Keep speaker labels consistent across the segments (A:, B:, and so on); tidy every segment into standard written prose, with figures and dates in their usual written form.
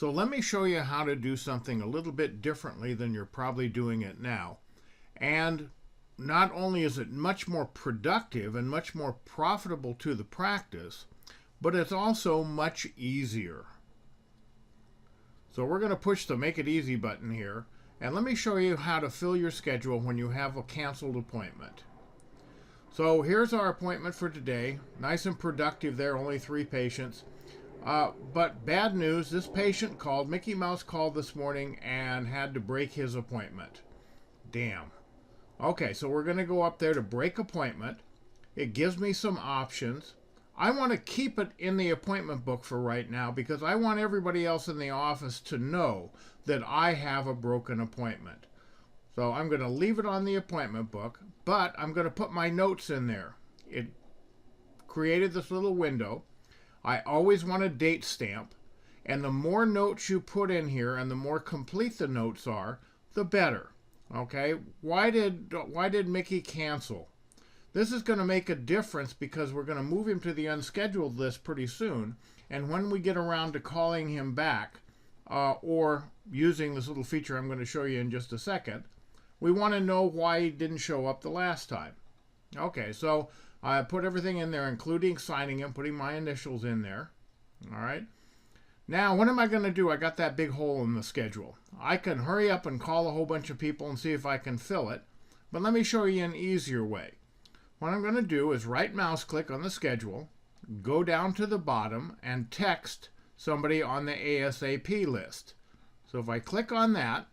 A: So let me show you how to do something a little bit differently than you're probably doing it now. And not only is it much more productive and much more profitable to the practice, but it's also much easier. So we're going to push the Make It Easy button here, and let me show you how to fill your schedule when you have a canceled appointment. So here's our appointment for today. Nice and productive there, only 3 patients. But bad news, this patient called, Mickey Mouse called this morning and had to break his appointment. Damn. Okay, so we're going to go up there to break appointment. It gives me some options. I want to keep it in the appointment book for right now because I want everybody else in the office to know that I have a broken appointment. So I'm going to leave it on the appointment book, but I'm going to put my notes in there. It created this little window. I always want a date stamp, and the more notes you put in here and the more complete the notes are, the better. Okay? Why did Mickey cancel? This is going to make a difference because we're going to move him to the unscheduled list pretty soon, and when we get around to calling him back, or using this little feature I'm going to show you in just a second, we want to know why he didn't show up the last time. Okay, so I put everything in there, including signing him, putting my initials in there. All right. Now, what am I going to do? I got that big hole in the schedule. I can hurry up and call a whole bunch of people and see if I can fill it, but let me show you an easier way. What I'm going to do is right mouse click on the schedule, go down to the bottom, and text somebody on the ASAP list. So if I click on that,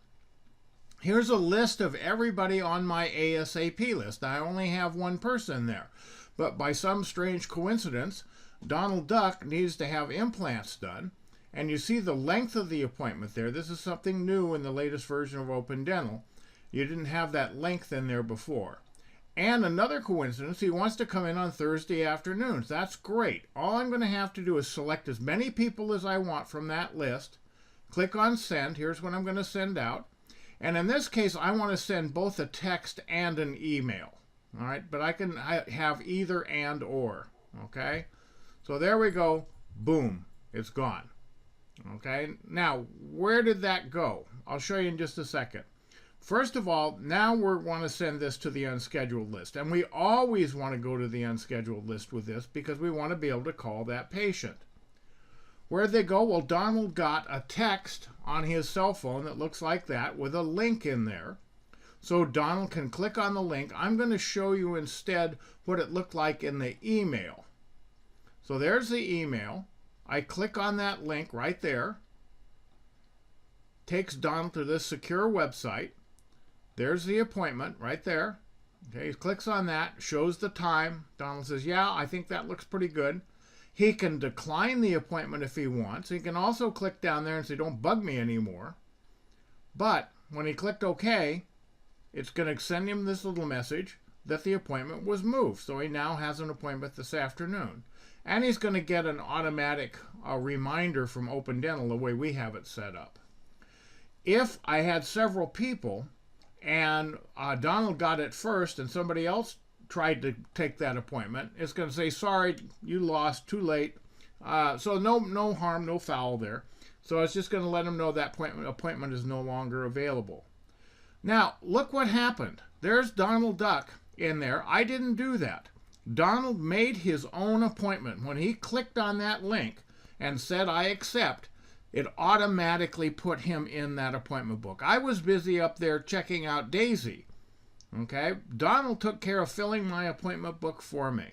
A: here's a list of everybody on my ASAP list. I only have one person there, but by some strange coincidence, Donald Duck needs to have implants done, and you see the length of the appointment there. This is something new in the latest version of Open Dental. You didn't have that length in there before. And another coincidence, he wants to come in on Thursday afternoons. That's great. All I'm going to have to do is select as many people as I want from that list, click on send. Here's what I'm going to send out. And in this case, I want to send both a text and an email. All right, but I can have either and or. Okay, so there we go. Boom, it's gone. Okay, now where did that go? I'll show you in just a second. First of all, now we want to send this to the unscheduled list. And we always want to go to the unscheduled list with this because we want to be able to call that patient. Where'd they go? Well, Donald got a text on his cell phone that looks like that with a link in there. So Donald can click on the link. I'm going to show you instead what it looked like in the email. So there's the email. I click on that link right there. Takes Donald to this secure website. There's the appointment right there. Okay, he clicks on that, shows the time. Donald says, yeah, I think that looks pretty good. He can decline the appointment if he wants. He can also click down there and say, don't bug me anymore. But when he clicked OK, it's going to send him this little message that the appointment was moved. So he now has an appointment this afternoon. And he's going to get an automatic reminder from Open Dental the way we have it set up. If I had several people and Donald got it first and somebody else tried to take that appointment, it's going to say, sorry, you lost, too late. So no harm, no foul there. So it's just going to let them know that appointment is no longer available. Now, look what happened. There's Donald Duck in there. I didn't do that. Donald made his own appointment. When he clicked on that link and said, I accept, it automatically put him in that appointment book. I was busy up there checking out Daisy. Okay, Donald took care of filling my appointment book for me.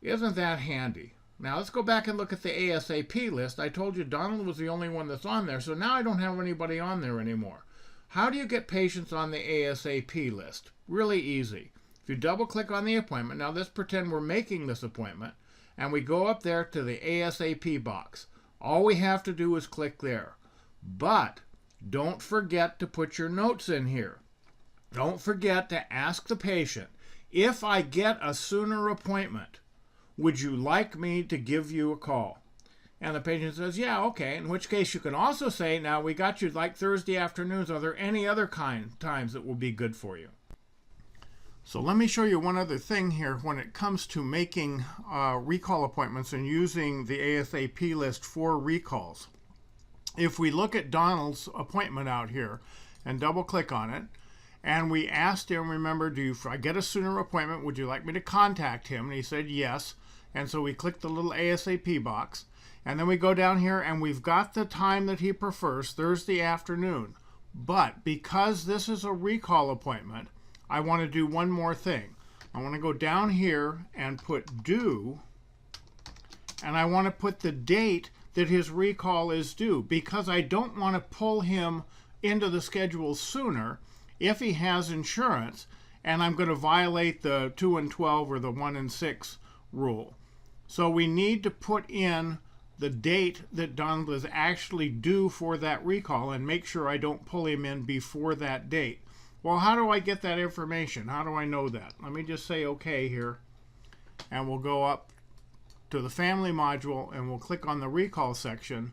A: Isn't that handy? Now let's go back and look at the ASAP list. I told you Donald was the only one that's on there, so now I don't have anybody on there anymore. How do you get patients on the ASAP list? Really easy. If you double click on the appointment, now let's pretend we're making this appointment, and we go up there to the ASAP box. All we have to do is click there. But don't forget to put your notes in here. Don't forget to ask the patient, if I get a sooner appointment, would you like me to give you a call? And the patient says, yeah, okay. In which case you can also say, now we got you like Thursday afternoons. Are there any other times that will be good for you? So let me show you one other thing here when it comes to making recall appointments and using the ASAP list for recalls. if we look at Donald's appointment out here and double click on it, and we asked him, remember, if I get a sooner appointment, would you like me to contact him? And he said yes. And so we click the little ASAP box. And then we go down here and we've got the time that he prefers, Thursday afternoon. But because this is a recall appointment, I want to do one more thing. I want to go down here and put due. And I want to put the date that his recall is due, because I don't want to pull him into the schedule sooner if he has insurance, and I'm going to violate the 2 and 12 or the 1 and 6 rule. So we need to put in the date that Donald is actually due for that recall and make sure I don't pull him in before that date. Well, how do I get that information? How do I know that? Let me just say OK here, and we'll go up to the family module and we'll click on the recall section,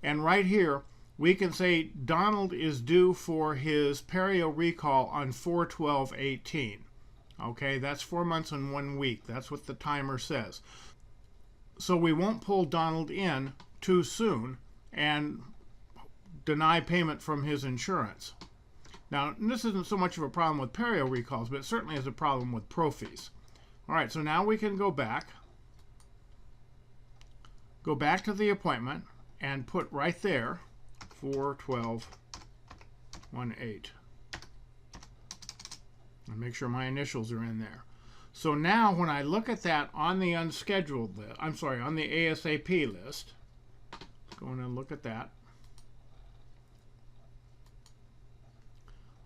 A: and right here we can say Donald is due for his perio recall on 4/12/18. Okay, that's 4 months and 1 week. That's what the timer says. So we won't pull Donald in too soon and deny payment from his insurance. Now, this isn't so much of a problem with perio recalls, but it certainly is a problem with profis. All right, so now we can go back to the appointment and put right there 4/12/18, and make sure my initials are in there. So now when I look at that on the unscheduled list, on the ASAP list, go in and look at that.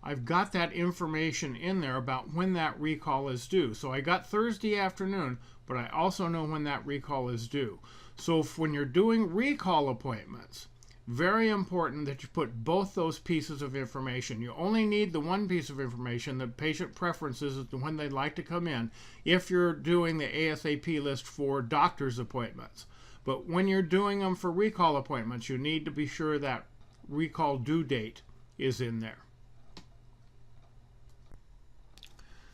A: I've got that information in there about when that recall is due. So I got Thursday afternoon, but I also know when that recall is due. So when you're doing recall appointments, very important that you put both those pieces of information. You only need the one piece of information, the patient preferences as to when they'd like to come in, if you're doing the ASAP list for doctor's appointments. But when you're doing them for recall appointments, you need to be sure that recall due date is in there.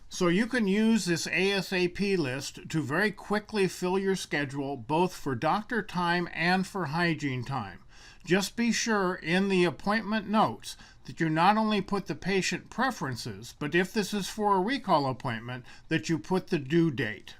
A: So you can use this ASAP list to very quickly fill your schedule, both for doctor time and for hygiene time. Just be sure in the appointment notes that you not only put the patient preferences, but if this is for a recall appointment, that you put the due date.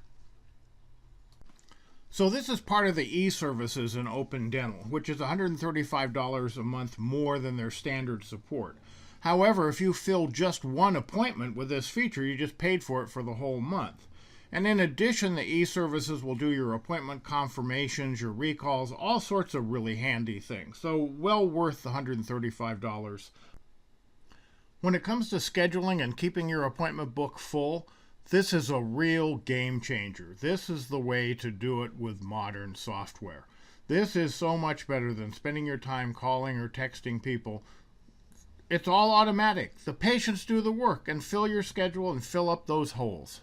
A: So this is part of the Eservices in Open Dental, which is $135 a month more than their standard support. However, if you fill just one appointment with this feature, you just paid for it for the whole month. And in addition, the Eservices will do your appointment confirmations, your recalls, all sorts of really handy things. So well worth the $135. When it comes to scheduling and keeping your appointment book full, this is a real game changer. This is the way to do it with modern software. This is so much better than spending your time calling or texting people. It's all automatic. The patients do the work and fill your schedule and fill up those holes.